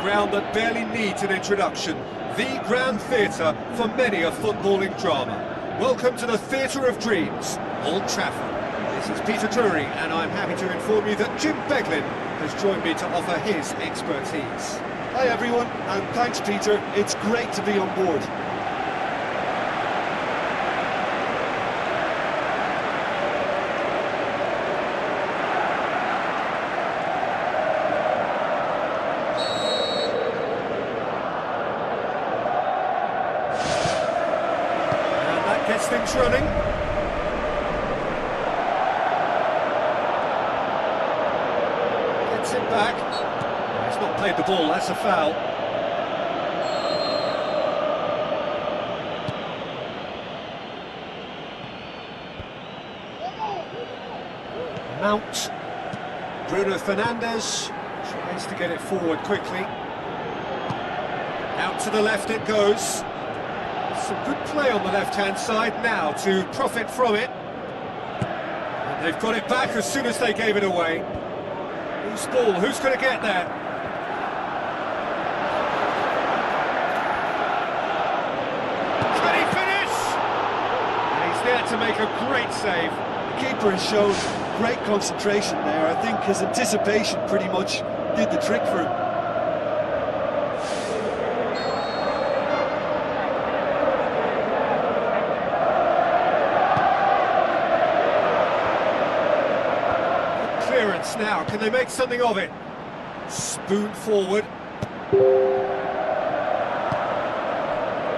Ground that barely needs an introduction, the Grand Theatre for many a footballing drama. Welcome to the Theatre of Dreams, Old Trafford. This is Peter Drury, and I'm happy to inform you that Jim Beglin has joined me to offer his expertise. Hi everyone, and thanks Peter, it's great to be on board. Gets things running. Gets it back. He's not played the ball, that's a foul. Mount. Bruno Fernandes tries to get it forward quickly. Out to the left it goes. Some good play on the left-hand side now to profit from it. And they've got it back as soon as they gave it away. Who's ball? Who's going to get there? Can he finish? And he's there to make a great save. The keeper has shown great concentration there. I think his anticipation pretty much did the trick for him. Now, can they make something of it? Spoon forward.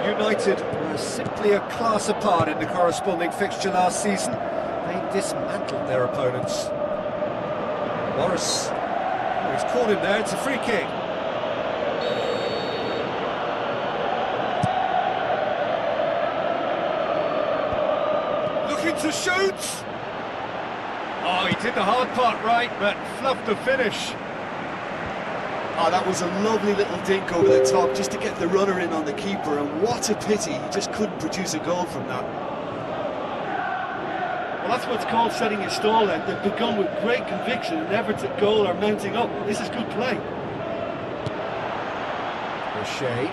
United were simply a class apart in the corresponding fixture last season. They dismantled their opponents. Morris, oh, he's caught him there, it's a free kick. Looking to shoot! Oh, he did the hard part right, but fluffed the finish. Oh, that was a lovely little dink over the top just to get the runner in on the keeper, and what a pity, he just couldn't produce a goal from that. Well, that's what's called setting a stall then. They've begun with great conviction and efforts at goal are mounting up. This is good play. O'Shea.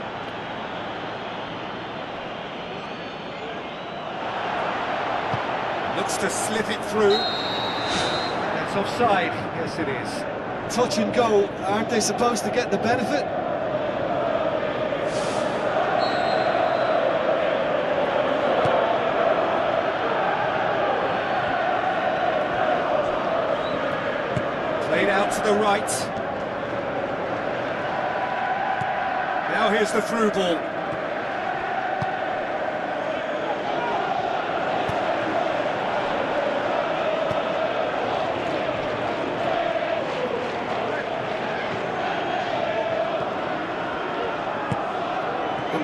Looks to slip it through. That's offside. Yes, it is. Touch and go, aren't they supposed to get the benefit? Played out to the right. Now here's the through ball.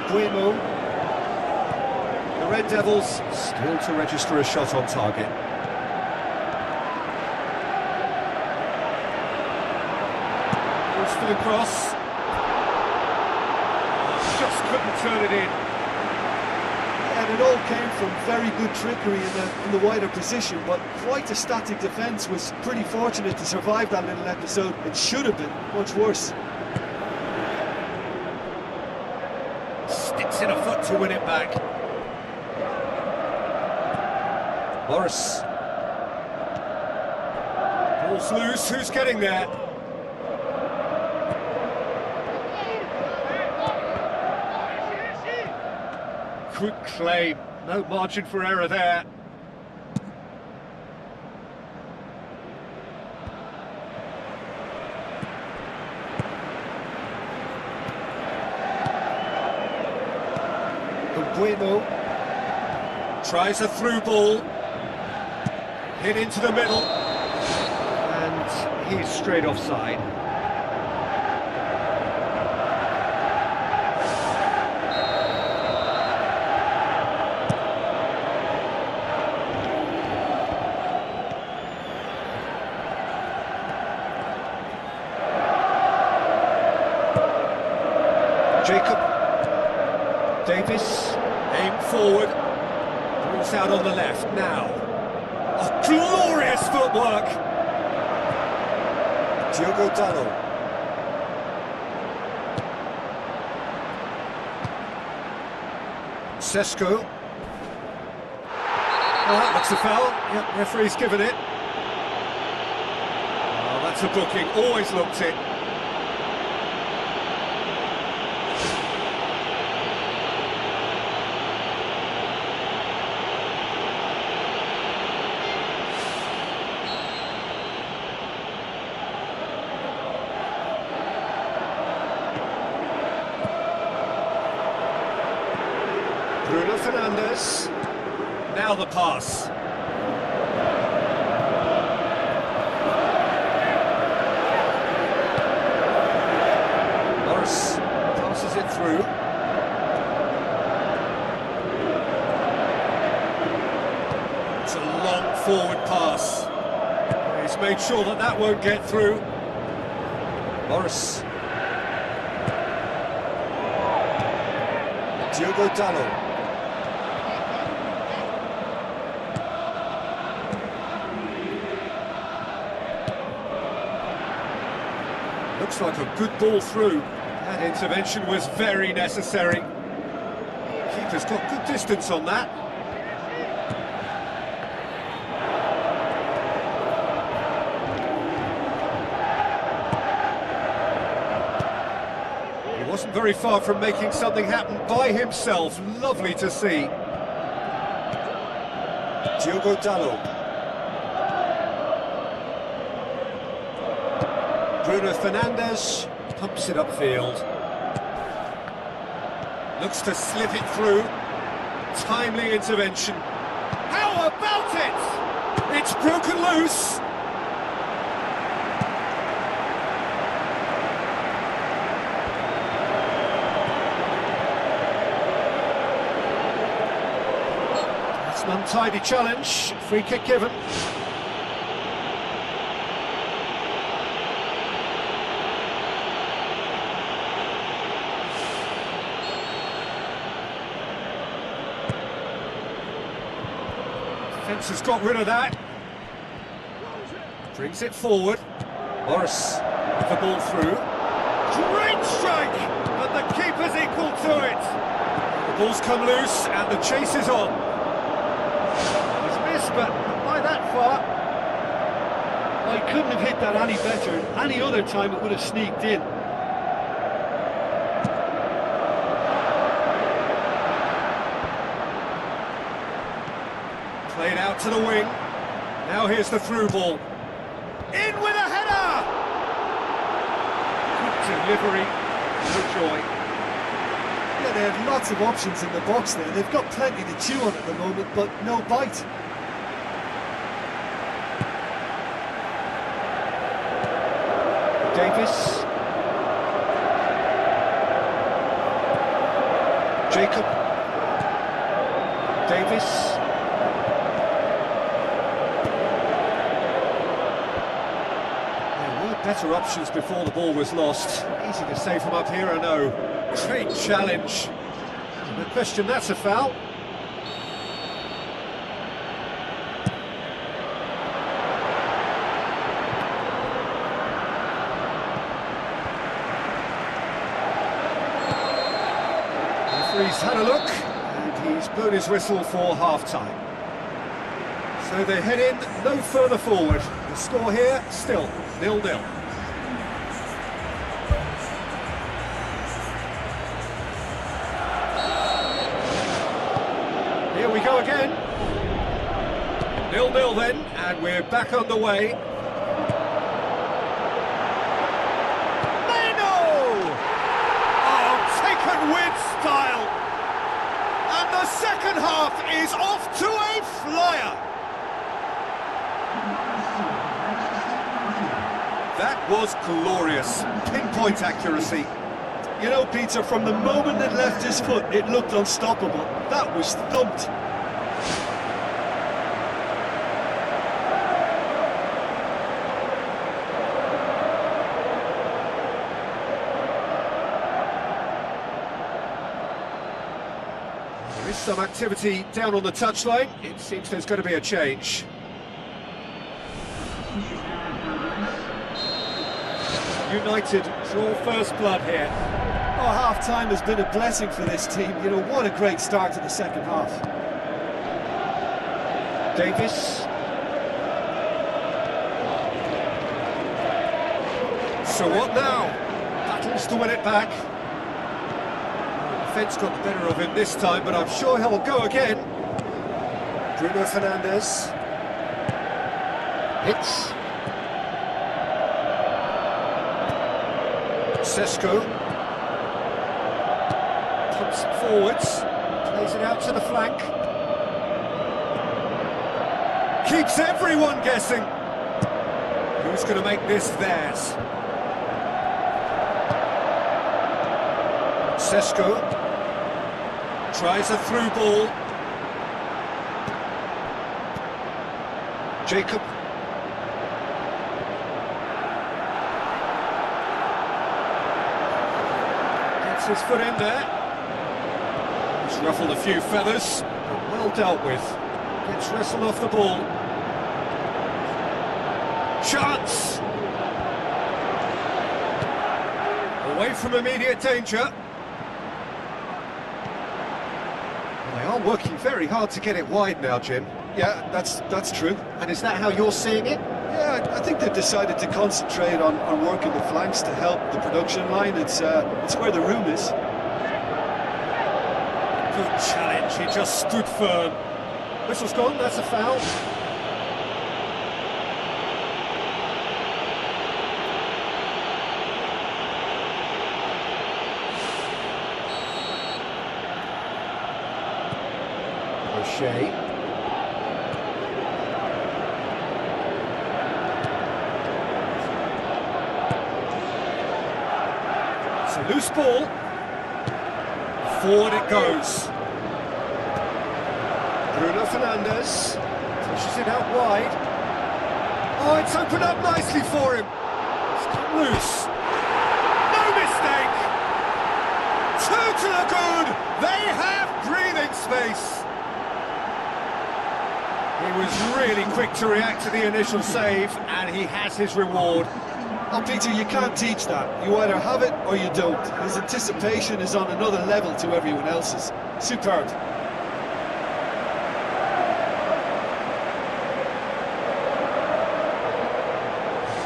Buemo. The Red Devils still to register a shot on target. Goes for the cross. Just couldn't turn it in. And it all came from very good trickery in the wider position, but quite a static defence. Was pretty fortunate to survive that little episode. It should have been much worse. Sticks in a foot to win it back. Morris. Ball's loose, who's getting there? Good claim, no margin for error there. Buemo tries a through ball, hit into the middle, and he's straight offside. Jacob Davis. Aim forward, ball's out on the left now. Oh, glorious footwork! Diogo Dallo. Sesko. Oh, that looks a foul. Yep, referee's given it. Oh, that's a booking, always looked it. Bruno Fernandes, now the pass. Morris passes it through. It's a long forward pass. He's made sure that that won't get through. Morris. Diogo Dallo. Looks like a good ball through. That intervention was very necessary. Keeper's got good distance on that. He wasn't very far from making something happen by himself. Lovely to see. Diogo Dallo. Bruno Fernandes pumps it upfield. Looks to slip it through. Timely intervention. How about it? It's broken loose. That's an untidy challenge. Free kick given. Defence has got rid of that. Brings it forward. Morris with the ball through. Great strike! But the keeper's equal to it. The ball's come loose and the chase is on. He's missed, but not by that far. I couldn't have hit that any better. Any other time it would have sneaked in. Played out to the wing. Now here's the through ball. In with a header! Good delivery. Good joy. Yeah, they have lots of options in the box there. They've got plenty to chew on at the moment, but no bite. Davis. Jacob. Davis. Better options before the ball was lost. Easy to say from up here, I know. Great challenge. No question, that's a foul. The referee's had a look, and he's blown his whistle for half-time. So they head in no further forward. The score here, still 0-0. Here we go again. 0-0 then, and we're back on the way. Mano! Oh, taken with style. And the second half is off to a flyer. That was glorious. Pinpoint accuracy. You know, Peter, from the moment it left his foot, it looked unstoppable. That was thumped. There is some activity down on the touchline. It seems there's going to be a change. United draw first blood here. Oh, half-time has been a blessing for this team. You know, what a great start to the second half. Davis. So what now? Battles to win it back. The defence got the better of him this time, but I'm sure he'll go again. Bruno Fernandes. Hits. Sesko pumps it forwards, plays it out to the flank. Keeps everyone guessing. Who's going to make this theirs? Sesko tries a through ball. Jacob. His foot in there. He's ruffled a few feathers, but well dealt with. Gets wrestled off the ball. Chance! Away from immediate danger. Well, they are working very hard to get it wide now, Jim. Yeah, that's true. And is that how you're seeing it? Yeah, I think they've decided to concentrate on working the flanks to help the production line. It's where the room is. Good challenge, he just stood firm. Whistle's gone, that's a foul. Shea. It's a loose ball. Forward it goes. Bruno Fernandes pushes it out wide. Oh, it's opened up nicely for him. It's come loose. No mistake. Two to the good. They have breathing space. He was really quick to react to the initial save, and he has his reward. Oh, Peter, you can't teach that. You either have it or you don't. His anticipation is on another level to everyone else's. Superb.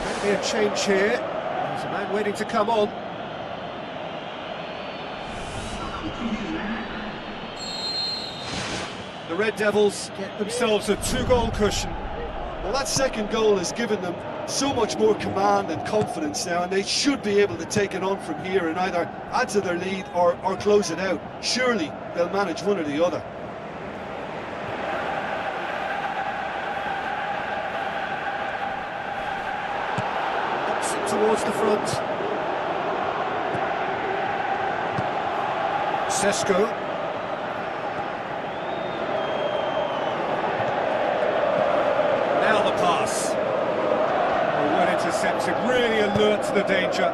Going to be a change here. There's a man waiting to come on. The Red Devils get themselves a two-goal cushion. Well, that second goal has given them so much more command and confidence now, and they should be able to take it on from here and either add to their lead or close it out. Surely they'll manage one or the other. Ups it towards the front. Sesko. Now the pass. Well intercepted, really alert to the danger.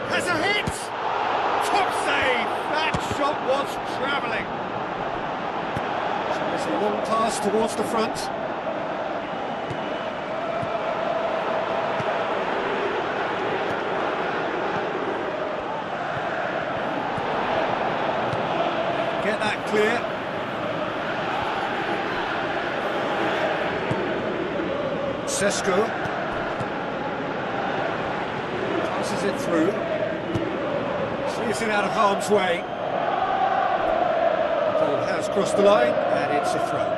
Has a hit! Top save! That shot was travelling. There's a long pass towards the front. Get that clear. Sesko passes it through. Clears it out of harm's way. The ball has crossed the line, and it's a throw.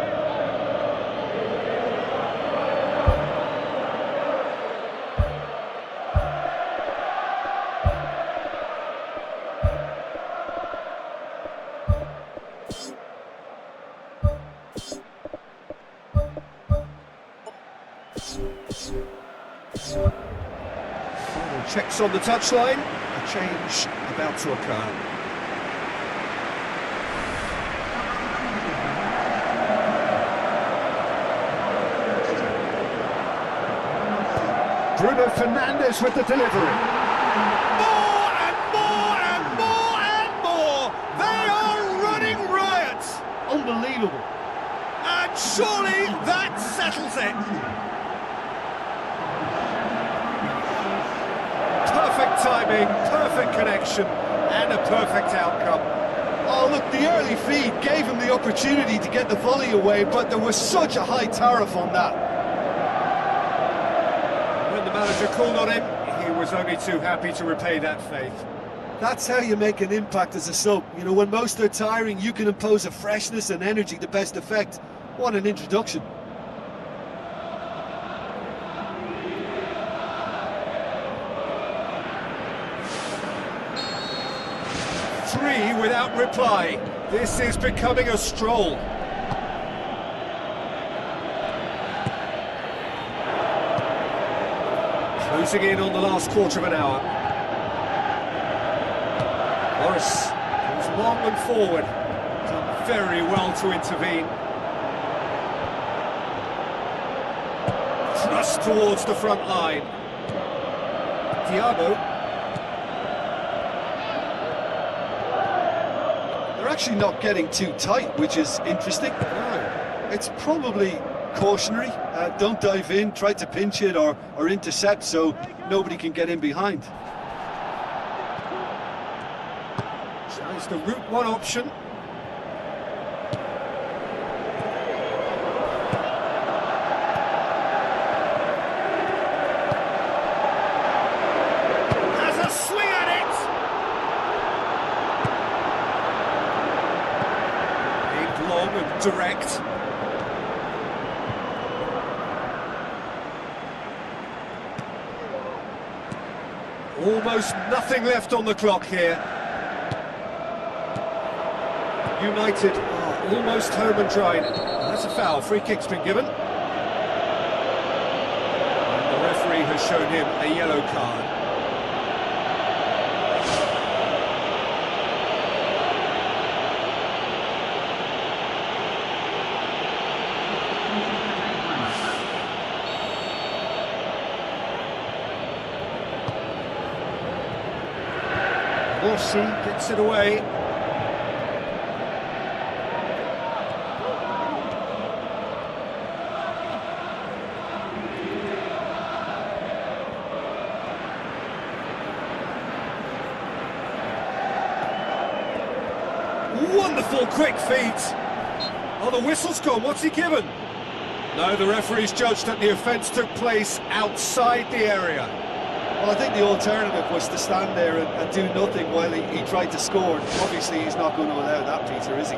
Final checks on the touchline. A change about to occur. Bruno Fernandes with the delivery. More and more and more and more! They are running riot! Unbelievable. And surely that settles it. Perfect timing, perfect connection, and a perfect outcome. Oh, look, the early feed gave him the opportunity to get the volley away, but there was such a high tariff on that. When the manager called on him, he was only too happy to repay that faith. That's how you make an impact as a sub. You know, when most are tiring, you can impose a freshness and energy to best effect. What an introduction. Three without reply. This is becoming a stroll. Closing in on the last quarter of an hour. Morris goes long and forward. Done very well to intervene. Thrust towards the front line. Thiago. They're actually not getting too tight, which is interesting. No. It's probably cautionary. Don't dive in, try to pinch it or intercept so nobody can get in behind. Tries the route one option. Has a swing at it. Big, long and direct. Almost nothing left on the clock here. United are almost home and dry. That's a foul. Free kick's been given. And the referee has shown him a yellow card. Kasih gets it away. Wonderful quick feet. Oh, the whistle's gone. What's he given? No, the referee's judged that the offence took place outside the area. Well, I think the alternative was to stand there and do nothing while he tried to score. Obviously, he's not going to allow that, Peter, is he?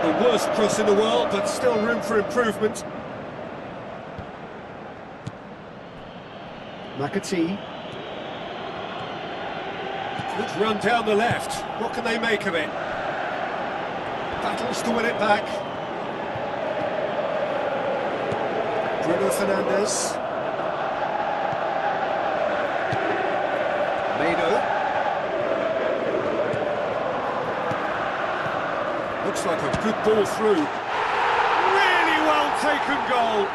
The worst cross in the world, but still room for improvement. McAtee. Good run down the left. What can they make of it? Battles to win it back. Bruno Fernandes. Meno. Looks like a good ball through. Really well taken goal.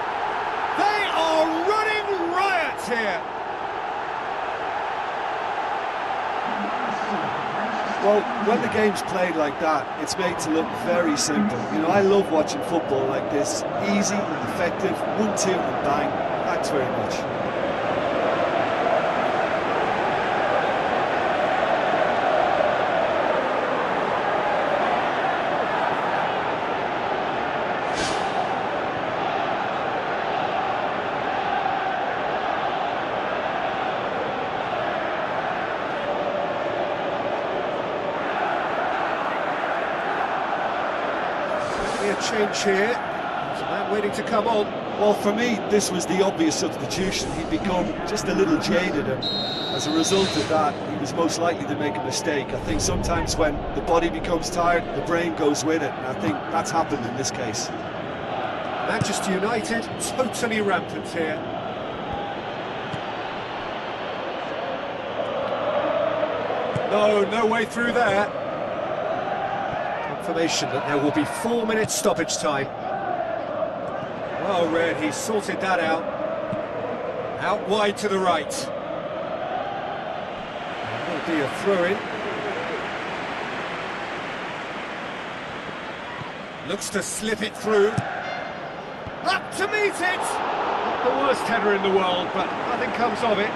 They are running riot here. Well, when the game's played like that, it's made to look very simple. You know, I love watching football like this. Easy, effective, 1-2 and bang. Thanks very much. A change here. There's a man waiting to come on. Well, for me, this was the obvious substitution. He'd become just a little jaded, and as a result of that, he was most likely to make a mistake. I think sometimes when the body becomes tired, the brain goes with it, and I think that's happened in this case. Manchester United totally rampant here. No way through there. Confirmation that there will be 4 minutes stoppage time. Well read, he sorted that out. Out wide to the right. That'll be a throw-in. Looks to slip it through. Up to meet it! Not the worst header in the world, but nothing comes of it.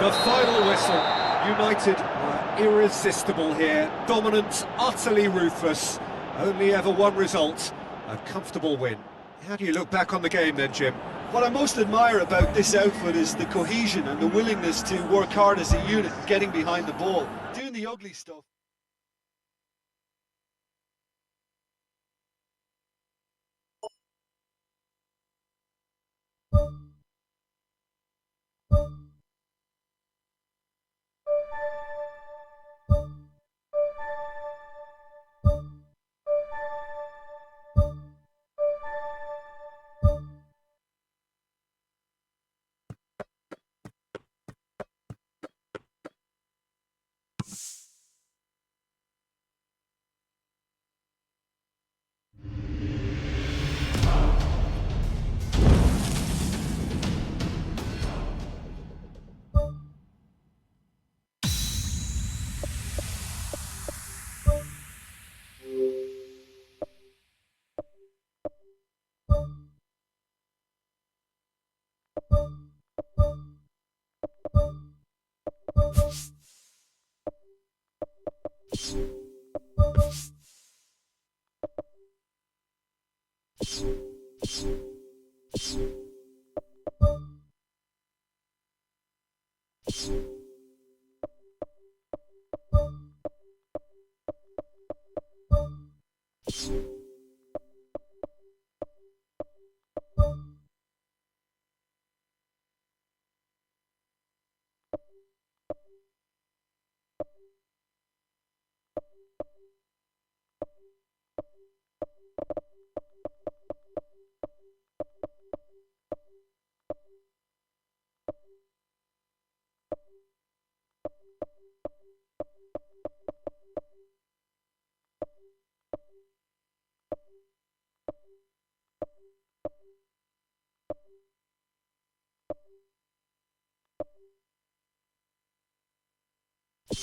The final whistle. United were irresistible here. Dominant, utterly ruthless. Only ever one result. A comfortable win. How do you look back on the game then, Jim? What I most admire about this outfit is the cohesion and the willingness to work hard as a unit, getting behind the ball, doing the ugly stuff. A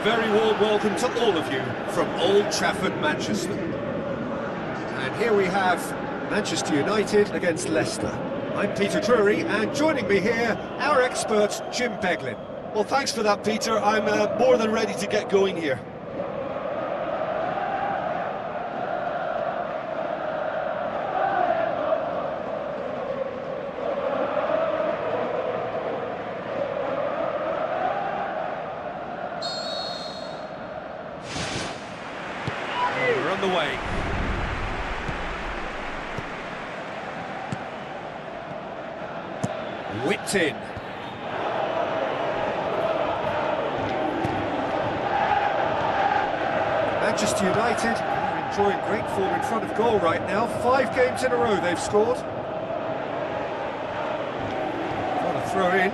very warm welcome to all of you from Old Trafford, Manchester. And here we have Manchester United against Leicester. I'm Peter Drury, and joining me here, our expert, Jim Beglin. Well, thanks for that, Peter. I'm more than ready to get going here. We're on the way. Whipped in. Manchester United are enjoying great form in front of goal right now. 5 games in a row they've scored. Got a throw in.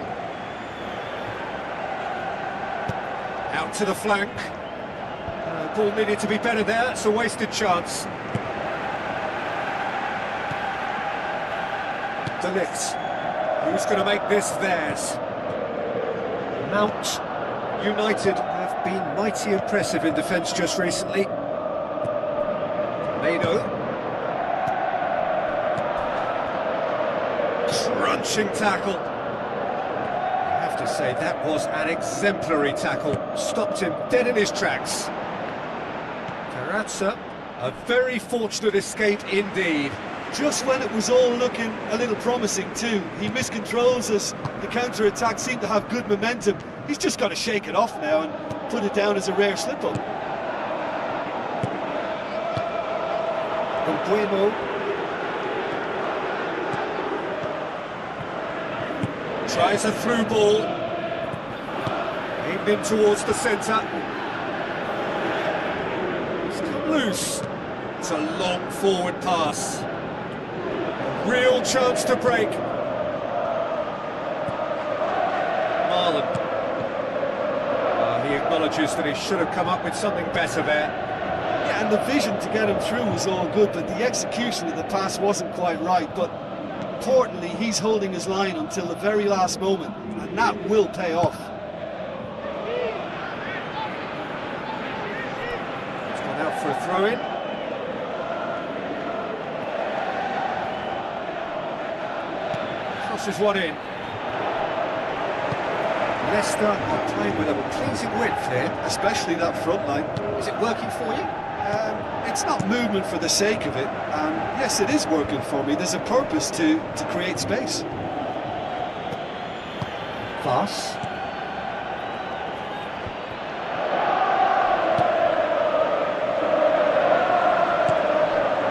Out to the flank. Ball needed to be better there. It's a wasted chance. De Ligt. Who's going to make this theirs? Mount. United have been mighty impressive in defence just recently. Mado. Crunching tackle. I have to say, that was an exemplary tackle. Stopped him dead in his tracks. Terima, a very fortunate escape indeed. Just when it was all looking a little promising too. He miscontrols as the counter-attack seemed to have good momentum. He's just got to shake it off now and put it down as a rare slip-up. Bueno. Tries a through ball. Aimed in towards the centre. It's come loose. It's a long forward pass. Real chance to break. Marlon. He acknowledges that he should have come up with something better there. Yeah, and the vision to get him through was all good, but the execution of the pass wasn't quite right. But importantly, he's holding his line until the very last moment, and that will pay off. He's gone out for a throw-in. Crosses one in. Leicester are playing with a pleasing width here. Especially that front line. Is it working for you? It's not movement for the sake of it, and yes, it is working for me. There's a purpose to create space. Pass.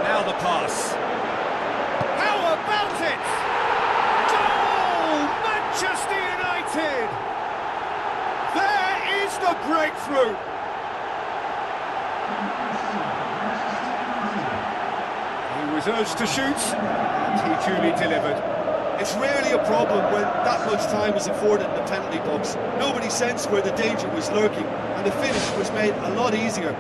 Now the pass. How about it? Goal! Manchester United! There is the breakthrough! his urge to shoot, and he duly delivered. It's rarely a problem when that much time is afforded in the penalty box. Nobody sensed where the danger was lurking, and the finish was made a lot easier.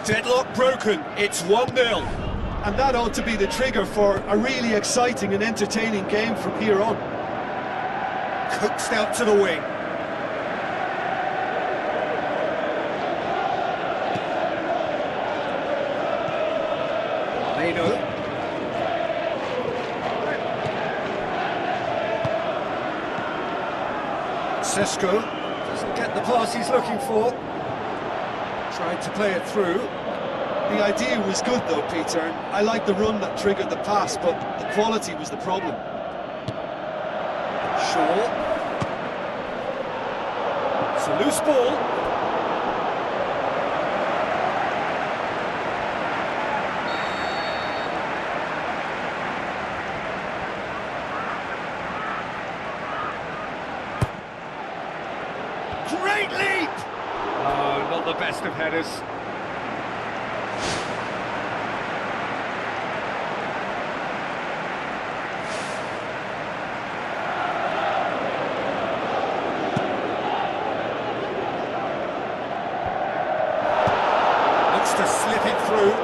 Deadlock broken, it's 1-0. And that ought to be the trigger for a really exciting and entertaining game from here on. Coaxed out to the wing. Vidio. Sesko doesn't get the pass he's looking for. Tried to play it through. The idea was good though, Peter, and I like the run that triggered the pass, but the quality was the problem. Shaw. It's a loose ball. Great leap! Oh, not the best of headers. To slip it through.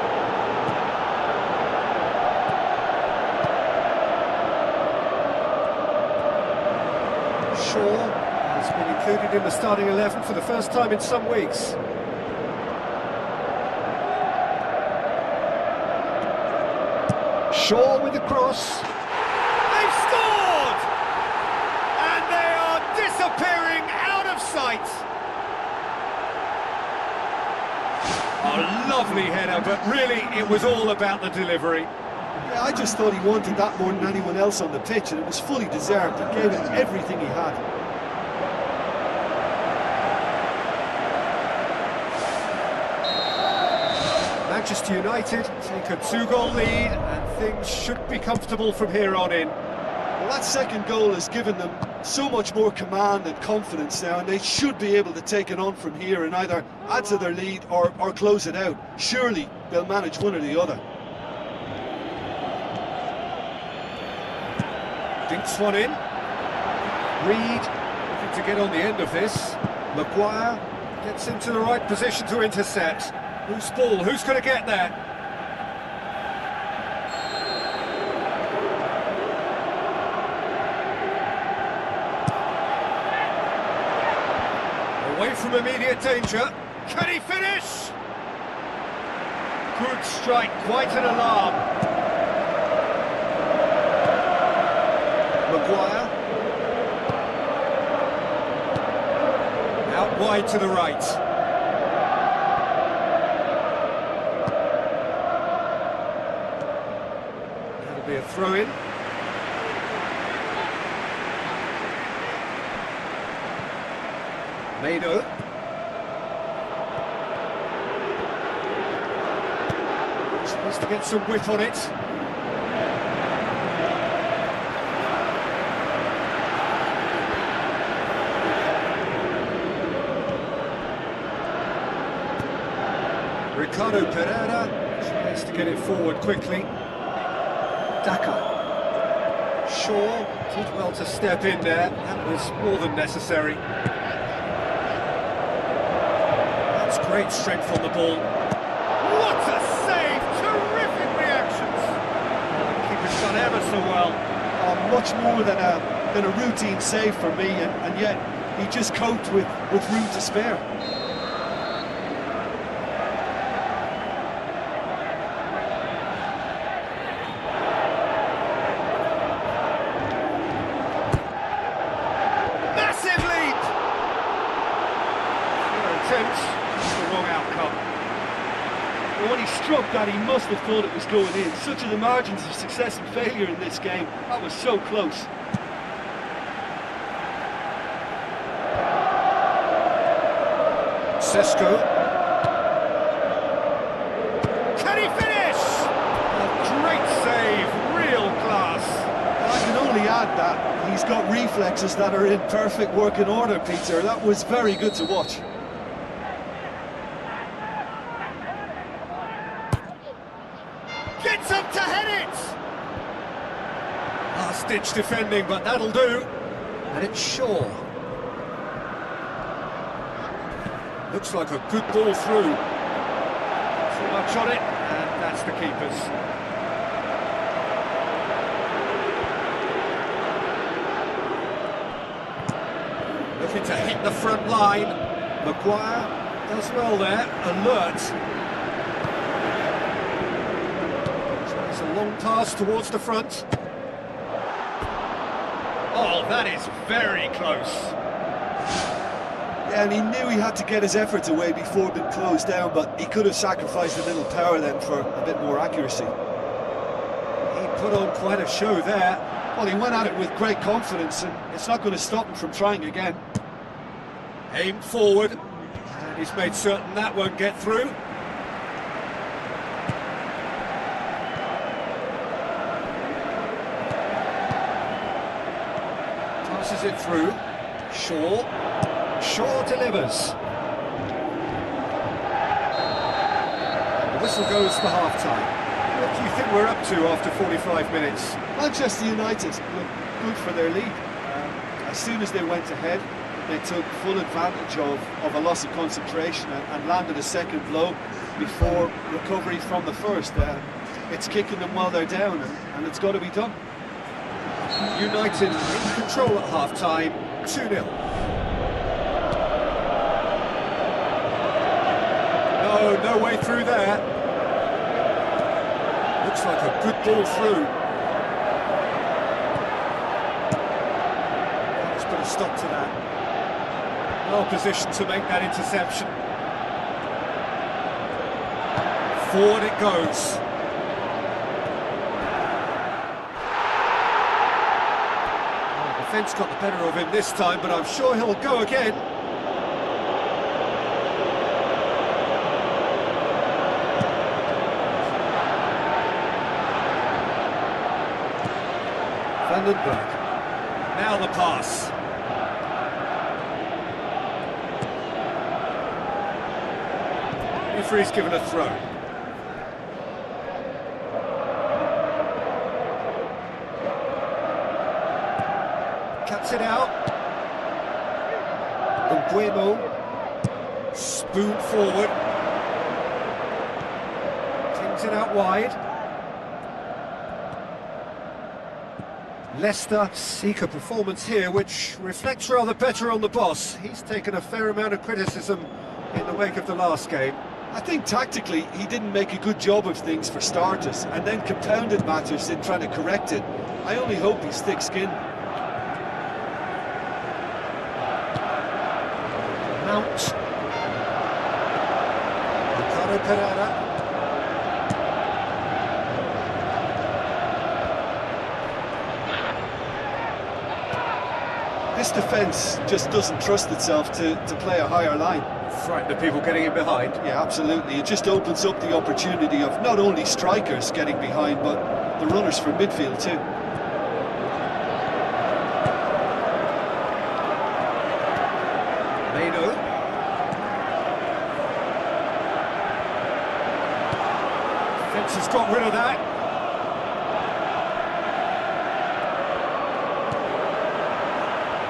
Shaw has been included in the starting 11 for the first time in some weeks. Shaw with the cross. They've scored! And they are disappearing out of sight. A lovely header, but really it was all about the delivery. Yeah, I just thought he wanted that more than anyone else on the pitch, and it was fully deserved. He gave it everything he had. Manchester United take a 2-goal lead, and things should be comfortable from here on in. Well, that second goal has given them so much more command and confidence now, and they should be able to take it on from here and either add to their lead or close it out. Surely they'll manage one or the other. Dinks one in. Reed looking to get on the end of this. Maguire gets into the right position to intercept. Loose ball, who's going to get there? Away from immediate danger. Can he finish? Good strike, quite an alarm. Maguire. Out wide to the right. That'll be a throw-in. Vidio. Supposed to get some whip on it. Ricardo Pereira tries to get it forward quickly. Daka. Shaw did well to step in there. That was more than necessary. That's great strength on the ball. What a save! Terrific reactions! The keeper's done ever so well. Much more than a routine save for me, and yet he just coped with room to spare. The wrong outcome. But when he struck that, he must have thought it was going in. Such are the margins of success and failure in this game. That was so close. Sesko. Can he finish? A great save, real class. had that. He's got reflexes that are in perfect working order, Peter. That was very good to watch. Gets up to head it! Last-ditch defending, but that'll do. And it's Shaw. Looks like a good ball through. Too much on it, and that's the keeper's. Looking to hit the front line. Maguire does well there, alert. Tries a long pass towards the front. Oh, that is very close. Yeah, and he knew he had to get his efforts away before being closed down, but he could have sacrificed a little power then for a bit more accuracy. He put on quite a show there. Well, he went at it with great confidence, and it's not going to stop him from trying again. Aimed forward, and he's made certain that won't get through. Passes it through. Shaw delivers. The whistle goes for half-time. What do you think we're up to after 45 minutes? Manchester United look good for their lead. As soon as they went ahead, they took full advantage of a loss of concentration and landed a second blow before recovery from the first. It's kicking them while they're down, and it's got to be done. United in control at half-time, 2-0. No way through there. Looks like a good ball through. Let's put a stop to that. Well positioned to make that interception. Forward it goes. The defence got the better of him this time, but I'm sure he'll go again. Vandenberg. Now the pass. Referee's given a throw. Cuts it out. Bueno. Spoon forward. Tings it out wide. Leicester seek a performance here which reflects rather better on the boss. He's taken a fair amount of criticism in the wake of the last game. I think tactically he didn't make a good job of things for starters, and then compounded matters in trying to correct it. I only hope he's thick-skinned. Mount. Ricardo Pereira. This defence just doesn't trust itself to play a higher line. Frighten the people getting in behind. Yeah, absolutely. It just opens up the opportunity of not only strikers getting behind, but the runners from midfield too. Meno. Defence has got rid of that.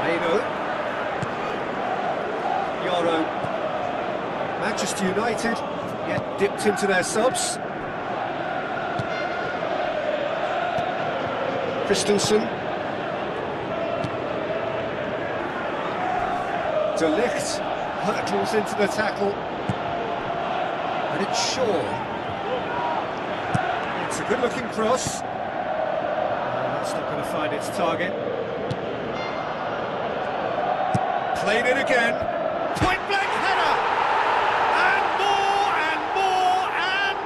Meno. Yoro. Manchester United yet dipped into their subs. Christensen. De Ligt hurtles into the tackle. And it's Shaw. It's a good-looking cross. That's not going to find its target. Played it again. Point-blank header! And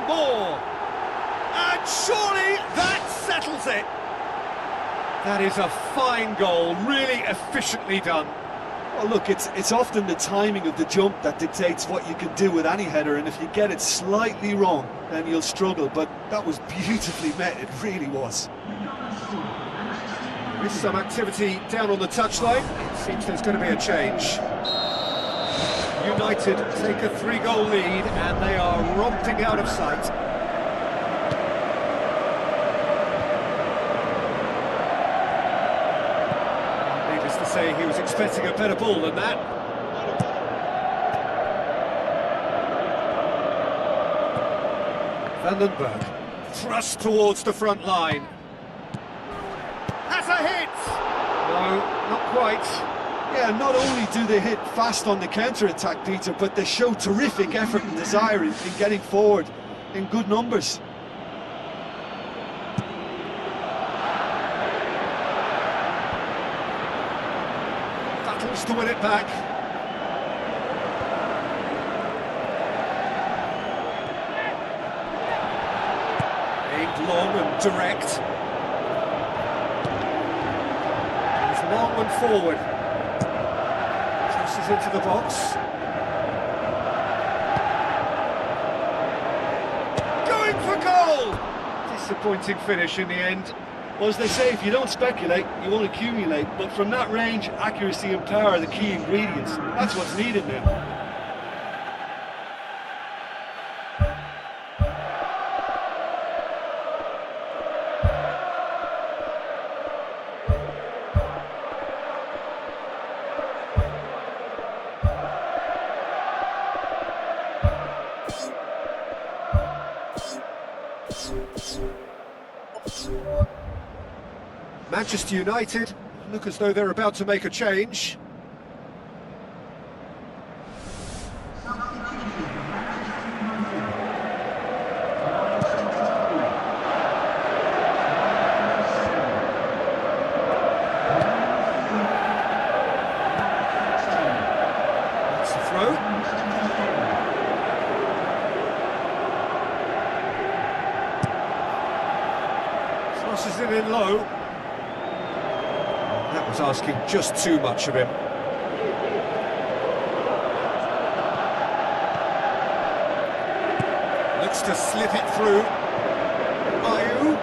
more! And surely that settles it. That is a fine goal, really efficiently done. Well, look, it's often the timing of the jump that dictates what you can do with any header, and if you get it slightly wrong, then you'll struggle. But that was beautifully met, it really was. With some activity down on the touchline, it seems there's going to be a change. United take a 3-goal lead and they are romping out of sight. Needless to say, he was expecting a better ball than that. Vandenberg thrust towards the front line. Has a hit! No, not quite. Yeah, not only do they hit fast on the counter-attack, Peter, but they show terrific effort and desire in getting forward in good numbers. Battles to win it back. Aimed long and direct. He's long and forward. Crosses into the box. Going for goal! Disappointing finish in the end. Well, as they say, if you don't speculate, you won't accumulate. But from that range, accuracy and power are the key ingredients. That's what's needed now. Manchester United look as though they're about to make a change. That's the throw. Crosses it in low. That was asking just too much of him. Looks to slip it through. Ayew.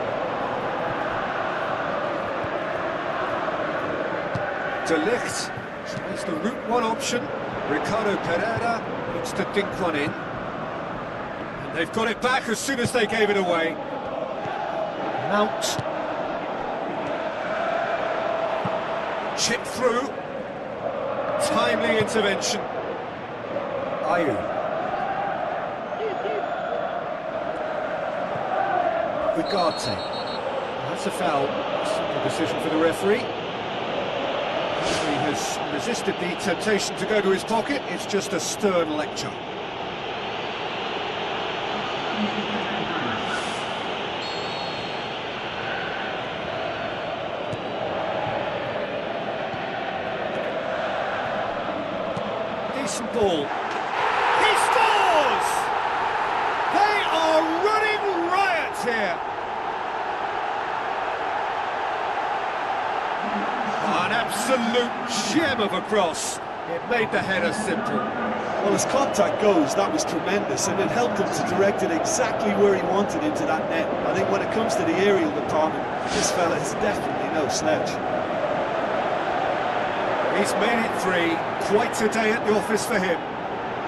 De Ligt tries the route one option. Ricardo Pereira looks to dink one in. And they've got it back as soon as they gave it away. Mount. Chip through. Timely intervention. Ayew. Ugarte. That's a foul. Simple decision for the referee. He has resisted the temptation to go to his pocket. It's just a stern lecture. Decent ball. He scores! They are running riot here. An absolute gem of a cross. It made the header simple. Well, as contact goes, that was tremendous, and it helped him to direct it exactly where he wanted into that net. I think when it comes to the aerial department, this fella is definitely no slouch. He's made it 3. Quite a day at the office for him.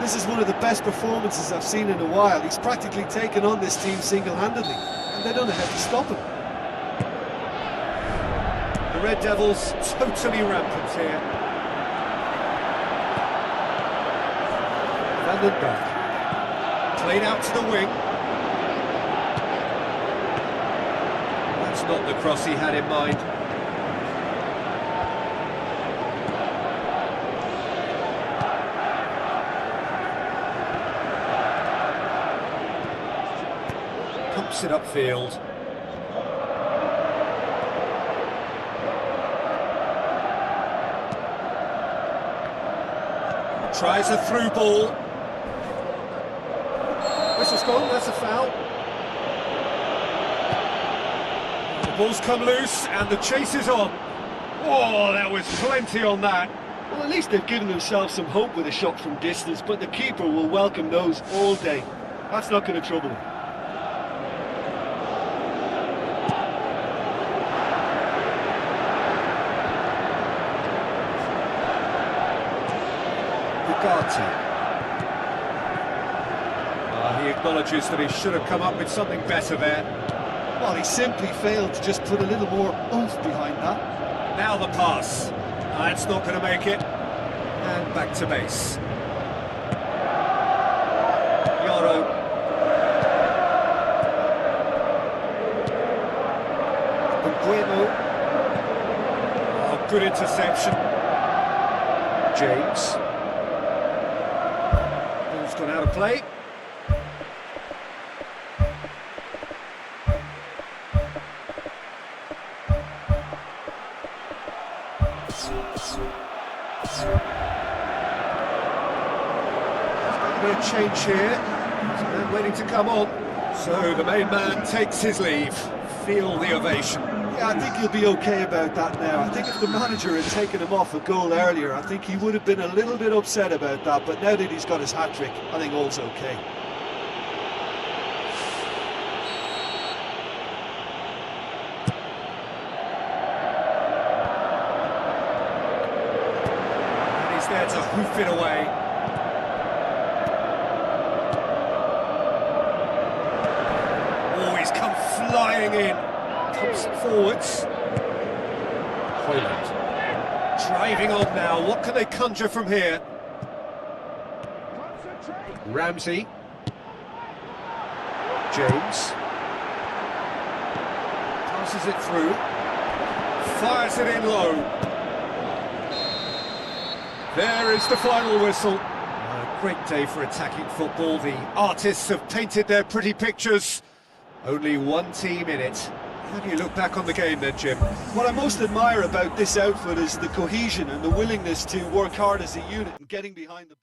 This is one of the best performances I've seen in a while. He's practically taken on this team single-handedly, and they don't know how to stop him. The Red Devils totally rampant here. Vandenberg played out to the wing. That's not the cross he had in mind. Pumps it upfield. Tries a through ball. Whistle's gone, that's a foul. The ball's come loose and the chase is on. Oh, there was plenty on that. Well, at least they've given themselves some hope with a shot from distance, but the keeper will welcome those all day. That's not going to trouble him. He acknowledges that he should have come up with something better there. Well, he simply failed to just put a little more oomph behind that. Now the pass. That's not going to make it. And back to base. Yoro. Oh, good interception. James. Ball's gone out of play. There's a change here. There's a man waiting to come on. So the main man takes his leave. Feel the ovation. Yeah, I think he'll be okay about that now. I think if the manager had taken him off a goal earlier, I think he would have been a little bit upset about that. But now that he's got his hat-trick, I think all's okay. And he's there to hoof it away. Oh, he's come flying in. Comes forwards. R.Hojlund. Driving on now. What can they conjure from here? Ramsey. James. Passes it through. Fires it in low. There is the final whistle. A great day for attacking football. The artists have painted their pretty pictures. Only one team in it. How do you look back on the game then, Jim? What I most admire about this outfit is the cohesion and the willingness to work hard as a unit and getting behind the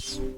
You